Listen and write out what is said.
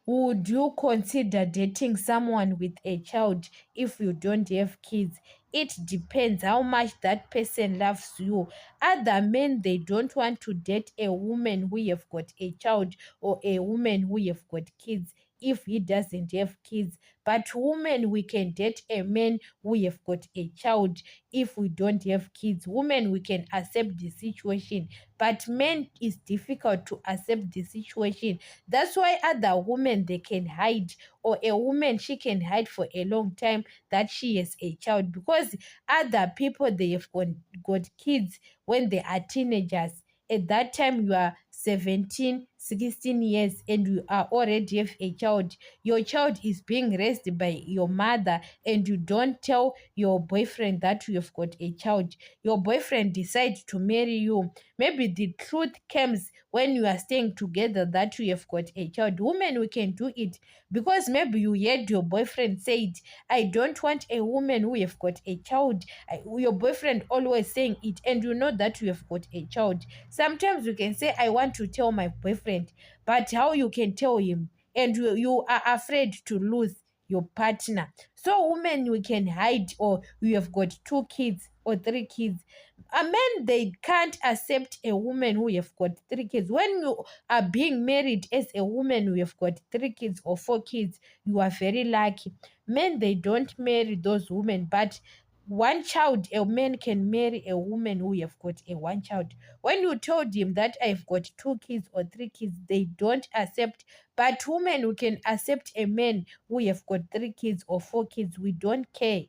Would you consider dating someone with a child if you don't have kids? It depends how much that person loves you. Other men, they don't want to date a woman who have got a child or a woman who have got kids if he doesn't have kids. But women, we can date a man who have got a child if we don't have kids. Women, we can accept the situation, but men, is difficult to accept the situation. That's why other women, they can hide, or a woman, she can hide for a long time that she has a child, because other people, they have got kids when they are teenagers. At that time, you are 17, 16 years, and you are already have a child. Your child is being raised by your mother, and you don't tell your boyfriend that you have got a child. Your boyfriend decides to marry you. Maybe the truth comes when you are staying together that you have got a child. Women, we can do it because maybe you heard your boyfriend said, I don't want a woman who have got a child. Your boyfriend always saying it, and you know that you have got a child. Sometimes you can say, I want to tell my boyfriend, but how you can tell him? And you are afraid to lose your partner. So women, we can hide, or you have got 2 kids or 3 kids. A men, they can't accept a woman who have got 3 kids. When you are being married as a woman who have got 3 kids or 4 kids, you are very lucky. Men, they don't marry those women, but one child, a man can marry a woman who have got a one child. When you told him that I've got 2 kids or 3 kids, they don't accept. But women, we can accept a man who have got 3 kids or 4 kids. We don't care.